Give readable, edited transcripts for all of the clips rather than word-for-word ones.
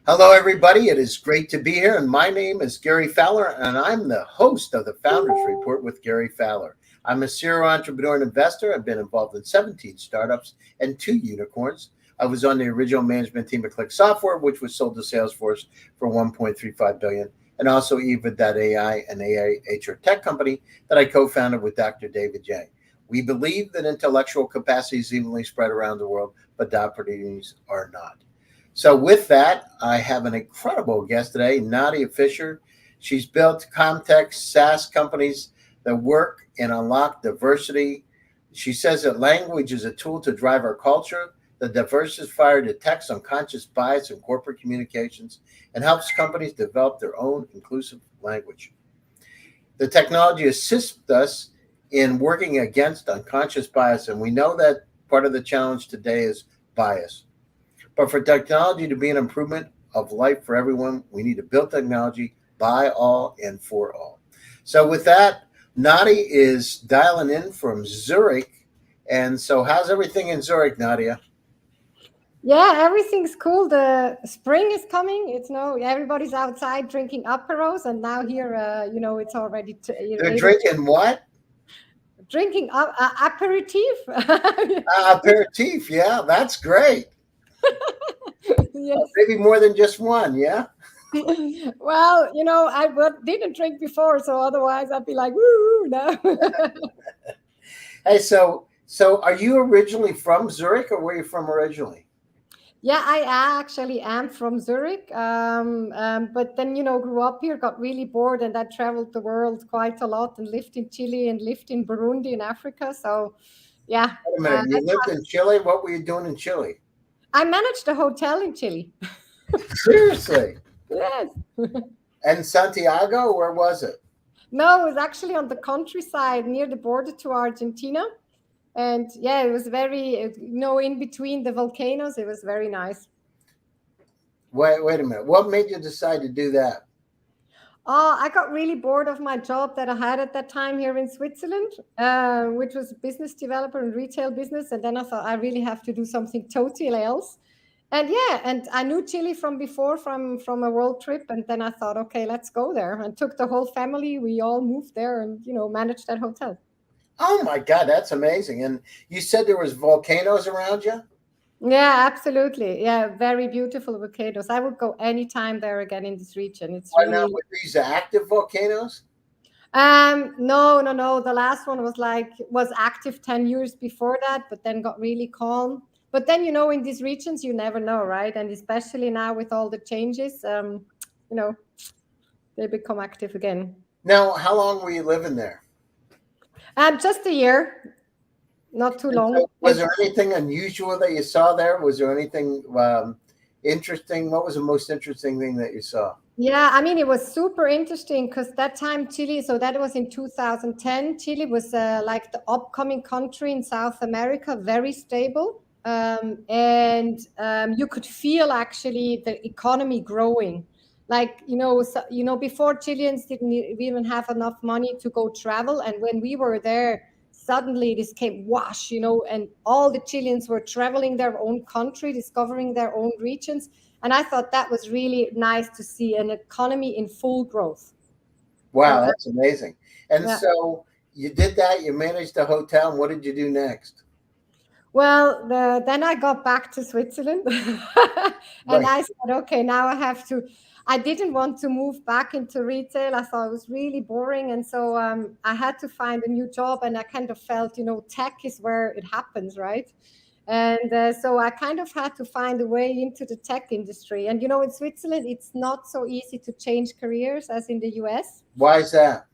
Hello, everybody. It is great to be here. And my name is Gary Fowler, and I'm the host of the Founders Report with Gary Fowler. I'm a serial entrepreneur and investor. I've been involved in 17 startups and 2 unicorns. I was on the original management team at Click Software, which was sold to Salesforce for $1.35 billion, and also Eva.ai, an AI HR tech company that I co-founded with Dr. David J. We believe that intellectual capacity is evenly spread around the world, but the opportunities are not. So with that, I have an incredible guest today, Nadia Fisher. She's built Comtech SaaS companies that work and unlock diversity. She says that language is a tool to drive our culture. The diversifier detects unconscious bias in corporate communications and helps companies develop their own inclusive language. The technology assists us in working against unconscious bias, and we know that part of the challenge today is bias. But for technology to be an improvement of life for everyone, we need to build technology by all and for all. So with that, Nadia is dialing in from Zurich. And so how's everything in Zurich, Nadia? Yeah, everything's cool. The spring is coming. Everybody's outside drinking aperos, and now here, it's already They're drinking what? Drinking aperitif. Aperitif. Yeah, that's great. Yes. Maybe more than just one, yeah? Well, I didn't drink before, so otherwise I'd be like, woo, no. Hey, so are you originally from Zurich, or where are you from originally? Yeah, I actually am from Zurich, but then grew up here, got really bored, and I traveled the world quite a lot and lived in Chile and lived in Burundi in Africa. So, yeah, Wait a minute, you lived in Chile? What were you doing in Chile? I managed a hotel in Chile. Seriously? Yes. And Santiago, where was it? No, it was actually on the countryside near the border to Argentina. And yeah, it was very, in between the volcanoes, it was very nice. Wait a minute. What made you decide to do that? Oh, I got really bored of my job that I had at that time here in Switzerland, which was business developer and retail business. And then I thought I really have to do something totally else. And yeah, and I knew Chile from before from a world trip. And then I thought, okay, let's go there. And took the whole family. We all moved there and managed that hotel. Oh my God, that's amazing. And you said there was volcanoes around you? Yeah, absolutely. Yeah, very beautiful volcanoes. I would go anytime there again in this region. It's Why not? really Were these active volcanoes? no, no, no. The last one was active 10 years before that, but then got really calm. But then in these regions you never know, right? And especially now with all the changes, you know, they become active again. Now, how long were you living there? Just a year, not too And long. so, was there anything unusual that you saw there? Was there anything interesting? What was the most interesting thing that you saw? Yeah, I mean, it was super interesting because that time Chile, so that was in 2010. Chile was like the upcoming country in South America, very stable. And you could feel actually the economy growing. Like, before Chileans didn't even have enough money to go travel. And when we were there, suddenly this came wash, and all the Chileans were traveling their own country, discovering their own regions, and I thought that was really nice to see an economy in full growth. So, Wow, that's amazing. And yeah. so you did that, you managed a hotel, and what did you do next? Well, then I got back to Switzerland and Right. I said, okay, now I have to. I didn't want to move back into retail. I thought it was really boring. And so I had to find a new job. And I kind of felt, tech is where it happens, right? And so I kind of had to find a way into the tech industry. And, in Switzerland, it's not so easy to change careers as in the US. Why is that?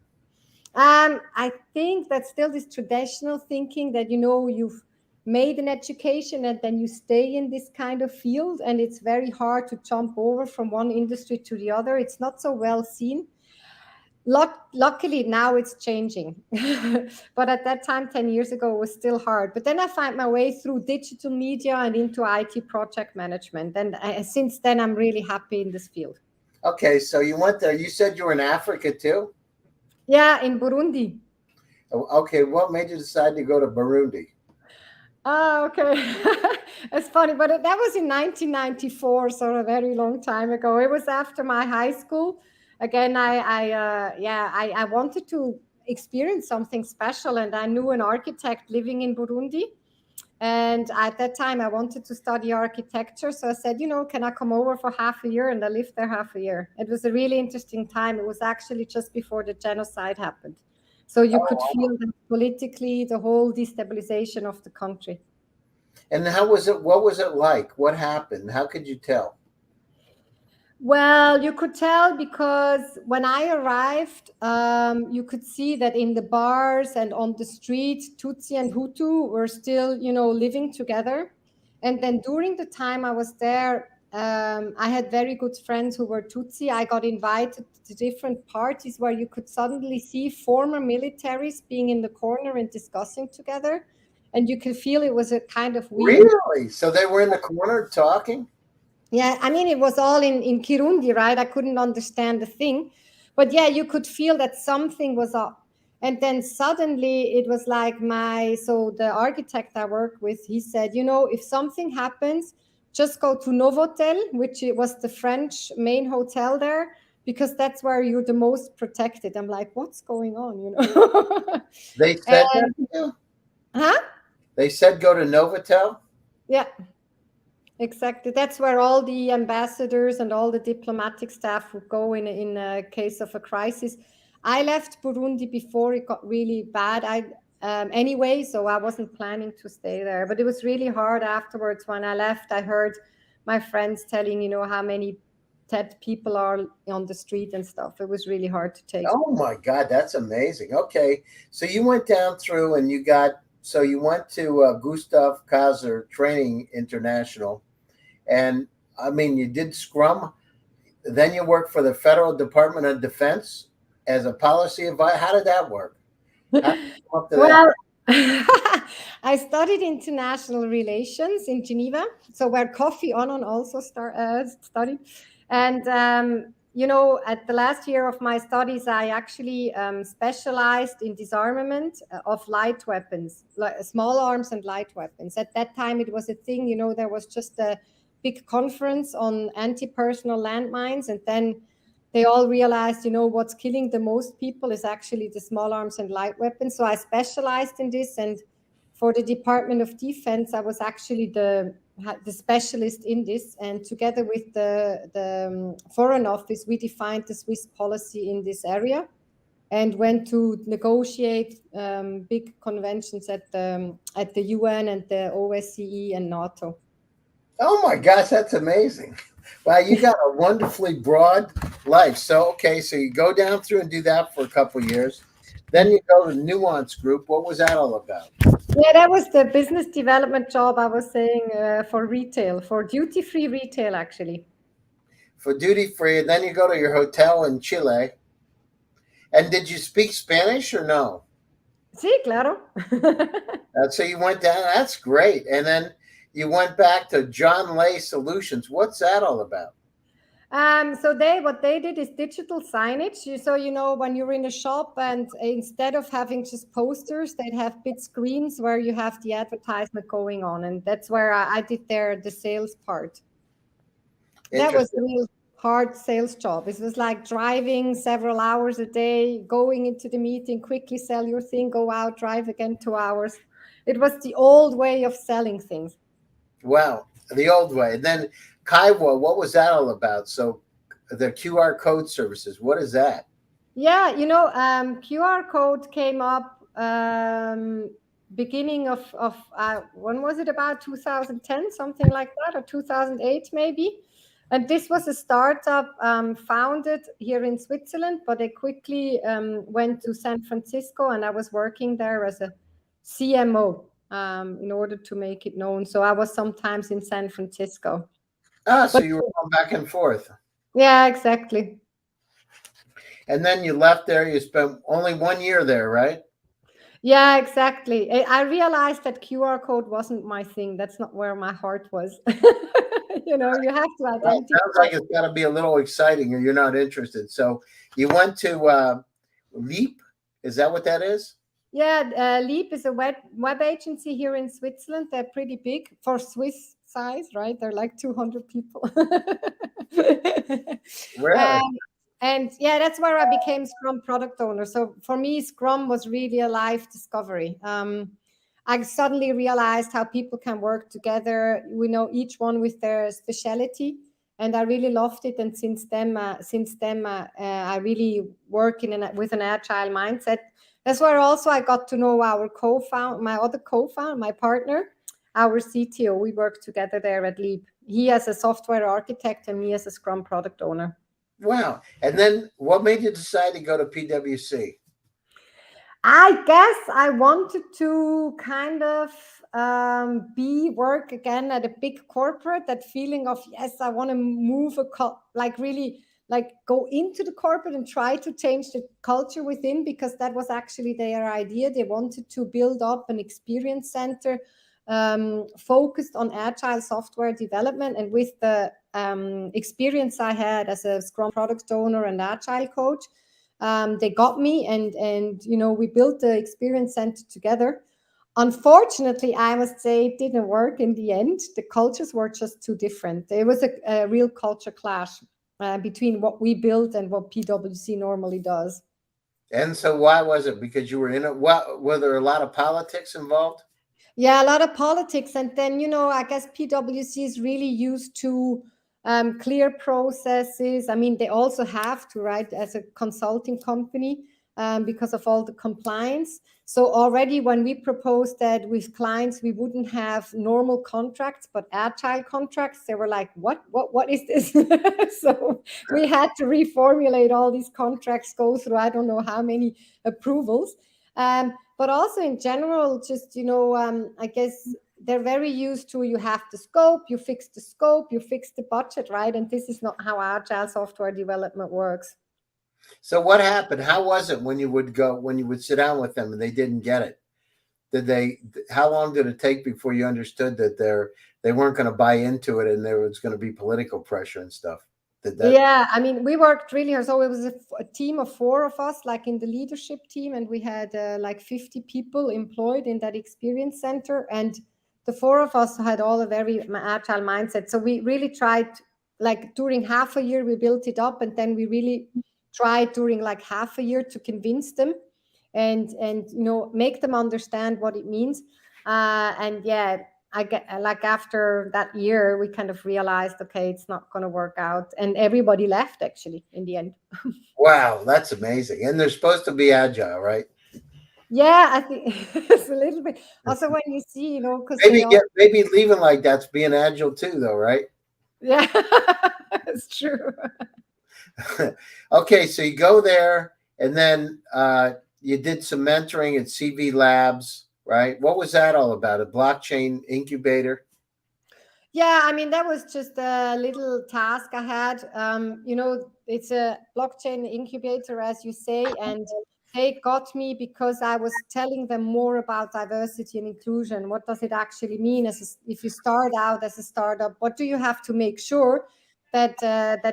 I think that's still this traditional thinking that you've made an education and then you stay in this kind of field, and it's very hard to jump over from one industry to the other. It's not so well seen. Luckily now it's changing, but at that time 10 years ago it was still hard. But then I found my way through digital media and into IT project management, and since then I'm really happy in this field. Okay, so you went there. You said you were in Africa too? Yeah, in Burundi. Okay, what made you decide to go to Burundi? Oh, okay. It's funny, but that was in 1994, so a very long time ago. It was after my high school. Again, I wanted to experience something special, and I knew an architect living in Burundi. And at that time, I wanted to study architecture. So I said, can I come over for half a year? And I lived there half a year. It was a really interesting time. It was actually just before the genocide happened. So you could Oh, feel that politically the whole destabilization of the country. and how was it? What was it like? What happened? How could you tell? Well, you could tell because when I arrived, you could see that in the bars and on the street, Tutsi and Hutu were still, living together. And then during the time I was there, I had very good friends who were Tutsi. I got invited to different parties where you could suddenly see former militaries being in the corner and discussing together. And you could feel it was a kind of weird. Really? So they were in the corner talking? Yeah, I mean, it was all in Kirundi, right? I couldn't understand the thing. But yeah, you could feel that something was up. And then suddenly it was like so the architect I worked with, he said, if something happens, just go to Novotel, which it was the French main hotel there, because that's where you're the most protected. I'm like, what's going on? They said that And, to you? huh? They said go to Novotel? Yeah. Exactly. That's where all the ambassadors and all the diplomatic staff would go in a case of a crisis. I left Burundi before it got really bad. Anyway, so I wasn't planning to stay there. But it was really hard afterwards. When I left, I heard my friends telling, how many dead people are on the street and stuff. It was really hard to take. Oh my God, that's amazing. Okay. So you went down through and so you went to Gustav Kaiser Training International. And I mean, you did Scrum. Then you worked for the Federal Department of Defense as a policy advisor. How did that work? How did you come up to that? Well, I studied international relations in Geneva, so where Kofi Annan also studied. And at the last year of my studies, I actually specialized in disarmament of light weapons, like small arms and light weapons. At that time, it was a thing. There was just a big conference on anti-personal landmines, and then they all realized, what's killing the most people is actually the small arms and light weapons. So I specialized in this, and for the Department of Defense, I was actually the specialist in this. And together with the Foreign Office, we defined the Swiss policy in this area and went to negotiate big conventions at the UN and the OSCE and NATO. Oh my gosh, that's amazing. Wow, you got a wonderfully broad life. So, okay, so you go down through and do that for a couple years. Then you go to Nuance Group. What was that all about? Yeah, that was the business development job I was saying for retail, for duty-free retail, actually. For duty free. And then you go to your hotel in Chile. And did you speak Spanish or no? Sí, claro. So you went down. That's great. And then you went back to John Lay Solutions. What's that all about? So what they did is digital signage. So when you're in a shop and instead of having just posters, they'd have big screens where you have the advertisement going on, and that's where I did the sales part. That was a real hard sales job. It was like driving several hours a day, going into the meeting, quickly sell your thing, go out, drive again 2 hours. It was the old way of selling things. Wow, the old way. And then Kaiwa, what was that all about? So the QR code services, what is that? Yeah, QR code came up beginning of when was it, about 2010, something like that, or 2008 maybe. And this was a startup founded here in Switzerland, but they quickly went to San Francisco, and I was working there as a CMO in order to make it known. So I was sometimes in San Francisco. So But you were going back and forth. yeah, exactly. And then you left there. You spent only 1 year there, right? Yeah, exactly. I realized that QR code wasn't my thing. That's not where my heart was. You have to Well, it sounds identify. like it's got to be a little exciting or you're not interested. So you went to Leap. Is that what that is? Yeah, Leap is a web agency here in Switzerland. They're pretty big for Swiss size, right? They're like 200 people. Really? um, and yeah, that's where I became Scrum product owner. So for me, Scrum was really a life discovery. I suddenly realized how people can work together. We know each one with their specialty, and I really loved it. And since then, I really work with an agile mindset. That's where also I got to know our my other co-founder, my partner, our CTO. We work together there at Leap. He as a software architect and me as a Scrum product owner. Wow. And then what made you decide to go to PwC? I guess I wanted to kind of be work again at a big corporate. That feeling of yes, I want to move like really like go into the corporate and try to change the culture within, because that was actually their idea. They wanted to build up an experience center focused on agile software development, and with the experience I had as a Scrum product owner and agile coach, they got me, and we built the experience center together. Unfortunately, I must say it didn't work in the end. The cultures were just too different. There was a real culture clash between what we built and what PwC normally does. And so why was it? Because you were in it. What, were there a lot of politics involved? Yeah, a lot of politics. And then, I guess PwC is really used to clear processes. I mean, they also have to, right, as a consulting company, because of all the compliance. So already when we proposed that with clients, we wouldn't have normal contracts, but agile contracts, they were like, what is this? So we had to reformulate all these contracts, go through, I don't know how many approvals. But also in general, just I guess they're very used to, you have the scope, you fix the scope, you fix the budget, right? And this is not how agile software development works. So what happened? How was it when you would sit down with them and they didn't get it? Did they? How long did it take before you understood that they weren't going to buy into it and there was going to be political pressure and stuff? Did that? Yeah, I mean, we worked really hard. So it was a team of four of us, like in the leadership team, and we had like 50 people employed in that experience center. And the four of us had all a very agile mindset. So we really tried, like during half a year, we built it up, and then we really tried during like half a year to convince them and make them understand what it means. And yeah, I get like after that year, we kind of realized, okay, it's not going to work out, and everybody left actually in the end. Wow, that's amazing. And they're supposed to be agile, right? Yeah, I think it's a little bit. Also, when you see, because they Maybe all, get maybe leaving like that's being agile too, though, right? yeah, it's true. Okay, so you go there, and then you did some mentoring at CV Labs, right? What was that all about? A blockchain incubator? Yeah, I mean, that was just a little task I had. It's a blockchain incubator, as you say, and they got me because I was telling them more about diversity and inclusion. What does it actually mean if you start out as a startup? What do you have to make sure that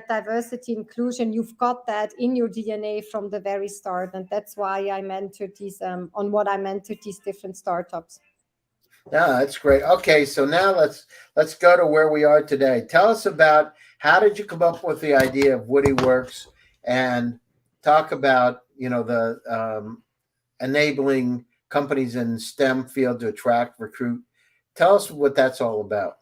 diversity inclusion, you've got that in your DNA from the very start? And that's why I mentored I mentored these different startups. Yeah, that's great. Okay, so now let's go to where we are today. Tell us about how did you come up with the idea of Woody Works, and talk about the enabling companies in STEM field to attract, recruit. Tell us what that's all about.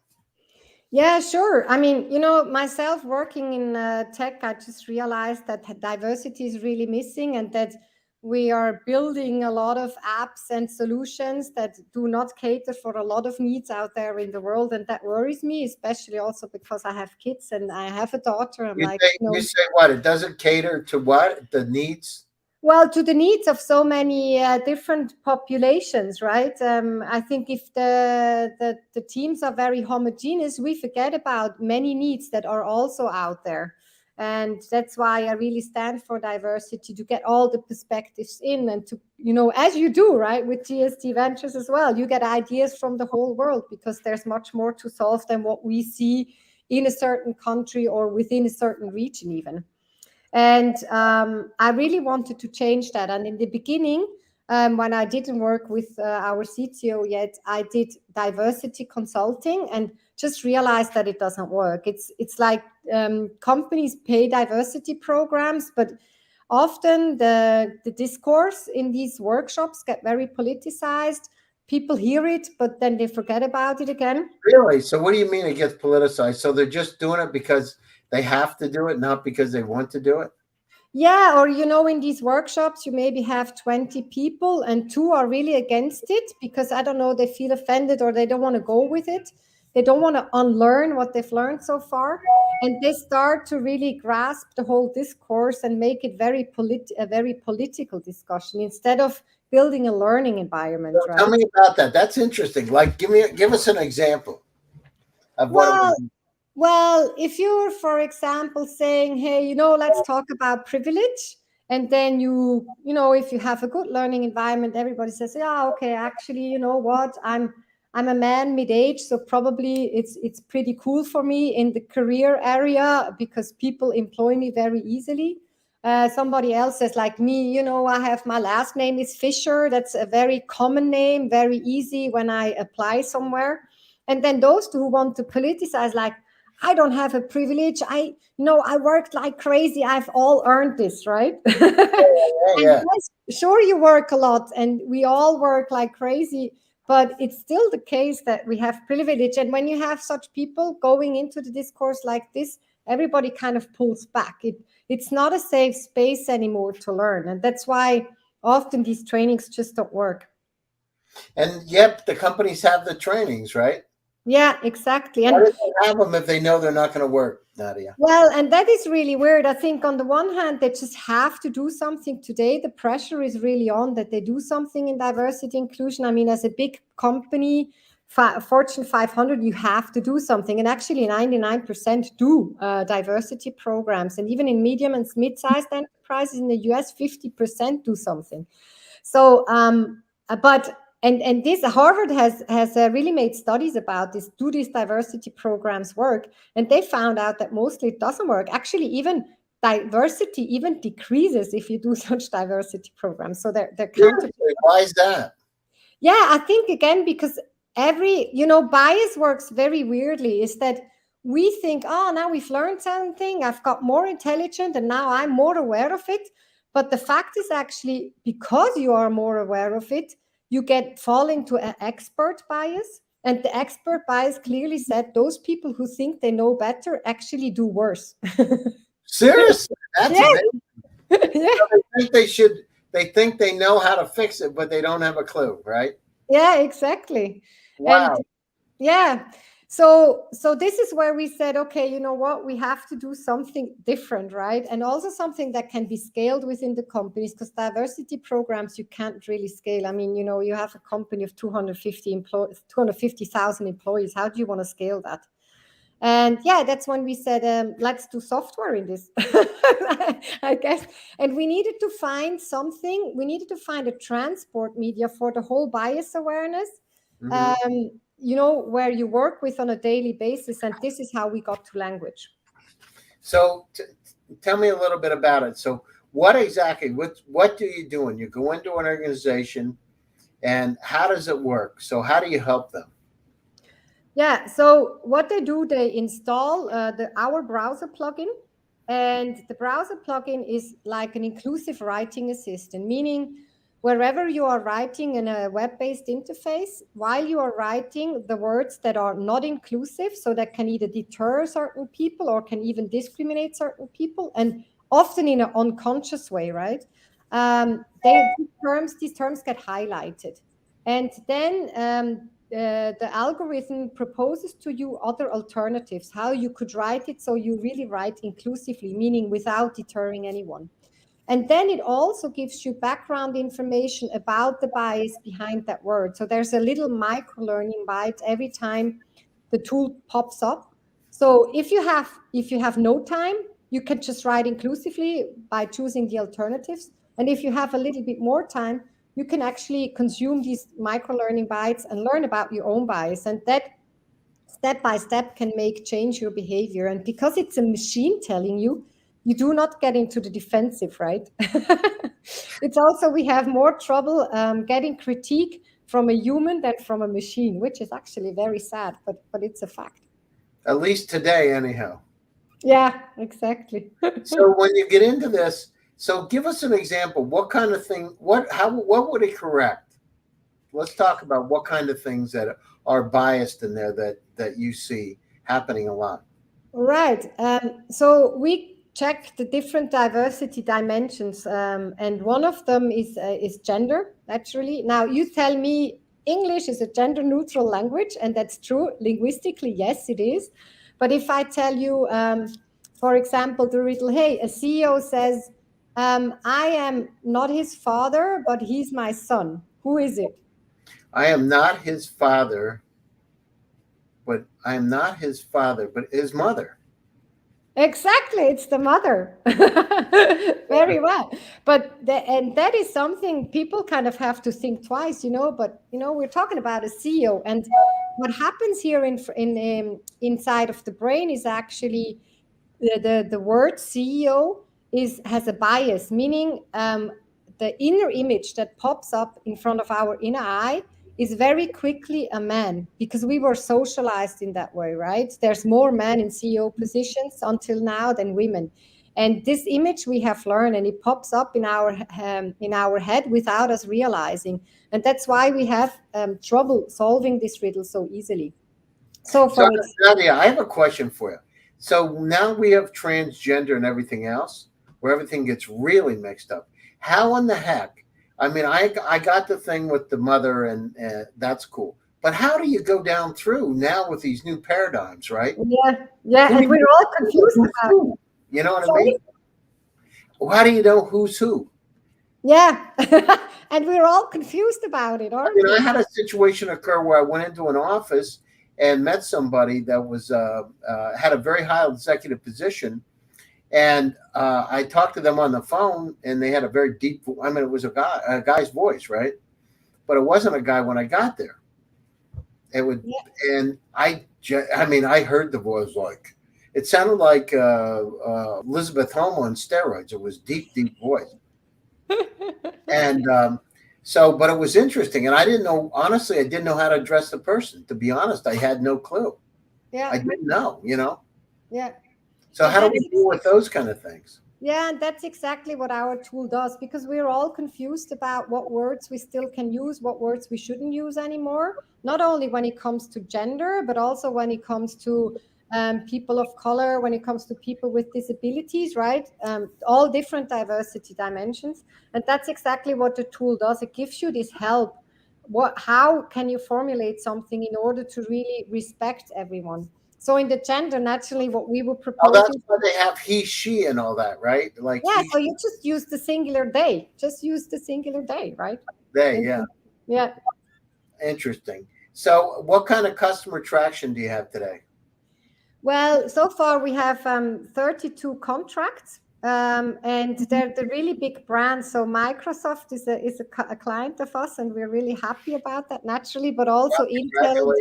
Yeah, sure. I mean, myself working in tech, I just realized that diversity is really missing, and that we are building a lot of apps and solutions that do not cater for a lot of needs out there in the world. And that worries me, especially also because I have kids and I have a daughter. I'm You like, say you say what? It doesn't cater to what? The needs? well, to the needs of so many different populations, right? I think if the teams are very homogeneous, we forget about many needs that are also out there. And that's why I really stand for diversity, to get all the perspectives in, and to, as you do, right, with GST Ventures as well, you get ideas from the whole world, because there's much more to solve than what we see in a certain country or within a certain region even. And I really wanted to change that. And in the beginning, When I didn't work with our CTO yet, I did diversity consulting and just realized that it doesn't work. It's like companies pay diversity programs, but often the discourse in these workshops get very politicized. People hear it, but then they forget about it again. Really? So what do you mean it gets politicized? So they're just doing it because they have to do it, not because they want to do it? Yeah, or in these workshops, you maybe have 20 people and two are really against it because I don't know, they feel offended or they don't want to go with it. They don't want to unlearn what they've learned so far. And they start to really grasp the whole discourse and make it a very political discussion instead of building a learning environment, So tell right? me about that. That's interesting. Like, give us an example of what it Well, would be. Well, if you're, for example, saying, hey, let's talk about privilege, and then if you have a good learning environment, everybody says, yeah, okay, actually, you know what, I'm a man mid-age, so probably it's pretty cool for me in the career area because people employ me very easily. Somebody else says, like me, I have my last name is Fisher. That's a very common name, very easy when I apply somewhere. And then those who want to politicize, like, I don't have a privilege. I worked like crazy. I've all earned this, right? Yeah, And yeah. yes, sure, you work a lot and we all work like crazy, but it's still the case that we have privilege. And when you have such people going into the discourse like this, everybody kind of pulls back. It's not a safe space anymore to learn. And that's why often these trainings just don't work. And yep, the companies have the trainings, right? Yeah, exactly. Why And do they have them if they know they're not going to work, Nadia? well, and that is really weird. I think on the one hand, they just have to do something today. The pressure is really on that they do something in diversity inclusion. I mean, as a big company, Fortune 500, you have to do something. And actually, 99% do diversity programs. And even in medium and mid-sized enterprises in the US, 50% do something. So, but and this Harvard has really made studies about this. Do these diversity programs work? And they found out that mostly it doesn't work. Actually, even diversity even decreases if you do such diversity programs. So they're counter. Seriously, why is that? Yeah, I think again because every bias works very weirdly. Is that we think, oh, now we've learned something. I've got more intelligent, and now I'm more aware of it. But the fact is actually because you are more aware of it, you get fall into an expert bias. And the expert bias clearly said those people who think they know better actually do worse. Seriously, that's Yeah, amazing. yeah, So they think they should. They think they know how to fix it, but they don't have a clue, right? yeah, exactly. And Wow. yeah. So this is where we said, okay, you know what? We have to do something different, right? And also something that can be scaled within the companies because diversity programs you can't really scale. I mean, you have a company of 250 employees, 250,000 employees. How do you want to scale that? And yeah, that's when we said, let's do software in this, I guess. And we needed to find something. We needed to find a transport media for the whole bias awareness, Mhm. um, where you work with on a daily basis. And this is how we got to language. So tell me a little bit about it. So what exactly? What do you do when you go into an organization, and how does it work? So how do you help them? Yeah. So what they do, they install our browser plugin, and the browser plugin is like an inclusive writing assistant, meaning wherever you are writing in a web-based interface, while you are writing the words that are not inclusive, so that can either deter certain people or can even discriminate certain people, and often in an unconscious way, right? These terms get highlighted, and then the algorithm proposes to you other alternatives, how you could write it so you really write inclusively, meaning without deterring anyone. And then it also gives you background information about the bias behind that word. So there's a little micro learning bite every time the tool pops up. So if you have no time, you can just write inclusively by choosing the alternatives. And if you have a little bit more time, you can actually consume these micro learning bites and learn about your own bias. And that step by step can make change your behavior. And because it's a machine telling you, you do not get into the defensive, right? It's also, we have more trouble getting critique from a human than from a machine, which is actually very sad, but it's a fact. At least today, anyhow. Yeah, exactly. So when you get into this, so give us an example. What kind of thing? What would it correct? Let's talk about what kind of things that are biased in there that you see happening a lot. Right. So we check the different diversity dimensions, and one of them is gender. Naturally, now you tell me English is a gender neutral language, and that's true. Linguistically, yes, it is. But if I tell you, for example, the riddle, hey, a CEO says, I am not his father, but he's my son. Who is it? I am not his father, but I am not his father, but his mother. Exactly, it's the mother. Very well. And that is something people kind of have to think twice, But we're talking about a CEO, and what happens here inside of the brain is actually the word CEO has a bias, meaning the inner image that pops up in front of our inner eye is very quickly a man, because we were socialized in that way, right? There's more men in CEO positions until now than women. And this image we have learned, and it pops up in our head without us realizing. And that's why we have trouble solving this riddle so easily. So So Nadia, I have a question for you. So now we have transgender and everything else, where everything gets really mixed up. How in the heck? I mean, I got the thing with the mother, and that's cool. But how do you go down through now with these new paradigms, right? Yeah, and we're all confused about it. You know what I mean? Well, how do you know who's who? Yeah, and we're all confused about it, aren't we? I had a situation occur where I went into an office and met somebody that was had a very high executive position, and I talked to them on the phone, and they had a very deep. I mean, it was a guy's voice, right? But it wasn't a guy when I got there. It would, and I heard the voice like it sounded like Elizabeth Holmes on steroids. It was deep voice, and but it was interesting, and I didn't know. Honestly, I didn't know how to address the person. To be honest, I had no clue. Yeah, I didn't know. Yeah. So how do we deal with those kind of things? Yeah, and that's exactly what our tool does, because we're all confused about what words we still can use, what words we shouldn't use anymore. Not only when it comes to gender, but also when it comes to people of color, when it comes to people with disabilities, right? All different diversity dimensions. And that's exactly what the tool does. It gives you this help. How can you formulate something in order to really respect everyone? So in the gender, naturally, what we would propose. Oh, that's why they have he, she, and all that, right? Like so you just use the singular they. Just use the singular they, right? They, yeah. Yeah. Interesting. So, what kind of customer traction do you have today? Well, so far we have 32 contracts, and they're the really big brands. So Microsoft is a client of us, and we're really happy about that, naturally. But also Intel.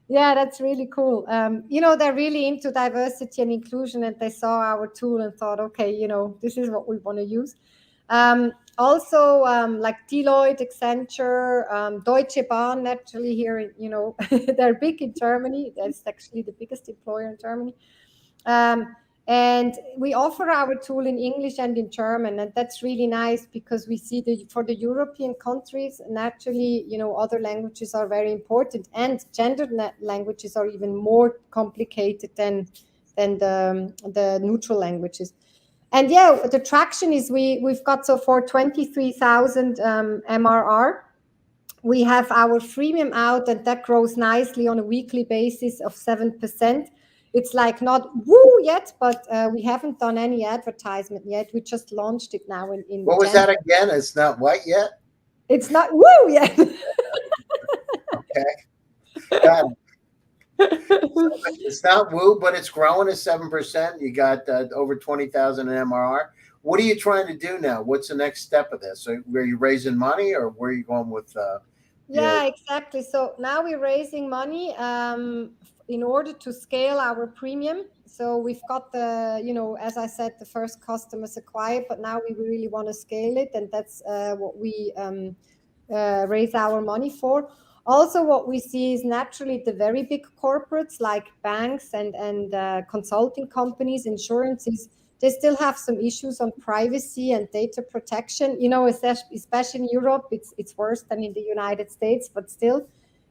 Yeah, that's really cool. They're really into diversity and inclusion, and they saw our tool and thought, okay, this is what we want to use. Also, like Deloitte, Accenture, Deutsche Bahn, naturally here, they're big in Germany. That's actually the biggest employer in Germany. And we offer our tool in English and in German, and that's really nice, because we see for the European countries, naturally, other languages are very important, and gendered languages are even more complicated than the neutral languages. And the traction is we've got so far 23,000 MRR. We have our freemium out, and that grows nicely on a weekly basis of 7%. It's like not woo yet, but we haven't done any advertisement yet. We just launched it now in What was that again? It's not what yet? It's not woo yet. Okay. Got it. It's not woo, but it's growing at 7%. You got over 20,000 in MRR. What are you trying to do now? What's the next step of this? So, were you raising money, or where are you going with Yeah. Yeah, exactly. So now we're raising money in order to scale our premium. So we've got as I said, the first customers acquired, but now we really want to scale it, and that's what we raise our money for. Also, what we see is naturally the very big corporates like banks and consulting companies, insurances. They still have some issues on privacy and data protection. Especially in Europe, it's worse than in the United States, but still.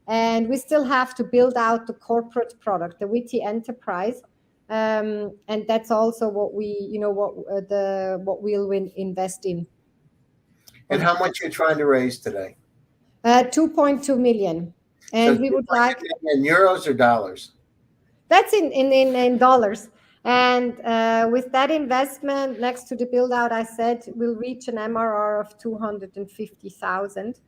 And we still have to build out the corporate product, the Witty Enterprise, and that's also what what we'll invest in. And how much you're trying to raise today? 2.2 million. So And we would like, in euros or dollars? that's in dollars. And with that investment, next to the build out, I said we'll reach an MRR of 250,000.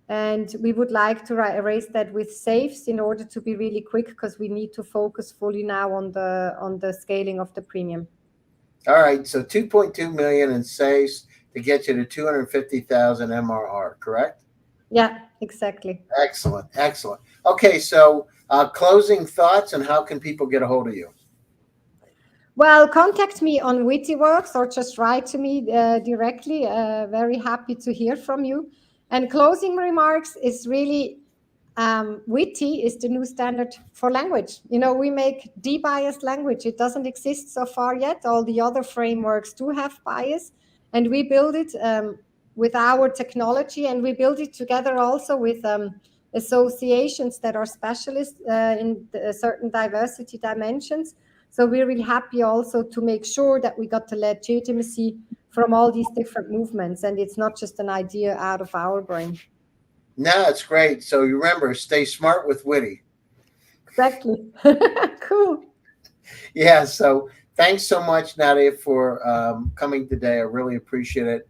And we would like to raise that with safes in order to be really quick, because we need to focus fully now on the scaling of the premium. All right. So 2.2 million in safes to get you to 250,000 MRR, correct? Yeah, exactly. Excellent. Excellent. Okay. So closing thoughts, and how can people get a hold of you? Well, contact me on WittyWorks or just write to me directly. Very happy to hear from you. And closing remarks is really Witty is the new standard for language. We make de-biased language. It doesn't exist so far yet. All the other frameworks do have bias, and we build it with our technology, and we build it together also with associations that are specialists in certain diversity dimensions. So we're really happy also to make sure that we got the legitimacy from all these different movements, and it's not just an idea out of our brain. No, it's great. So you remember, stay smart with Witty. Exactly. Cool. Yeah. So thanks so much, Nadia, for coming today. I really appreciate it.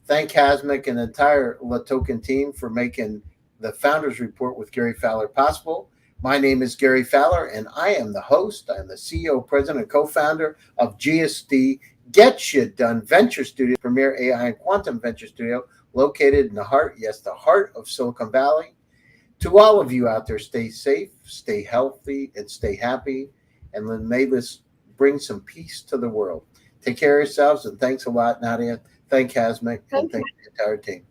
Thank Hasmic and the entire Latoken team for making the Founders Report with Gary Fowler possible. My name is Gary Fowler, and I am the host. I am the CEO, president, and co-founder of GSD Get You Done Venture Studio, premier AI and quantum venture studio located in the heart, yes, the heart of Silicon Valley. To all of you out there, stay safe, stay healthy, and stay happy. And may this bring some peace to the world. Take care of yourselves, and thanks a lot, Nadia. Thank Hasmic, and thank the entire team.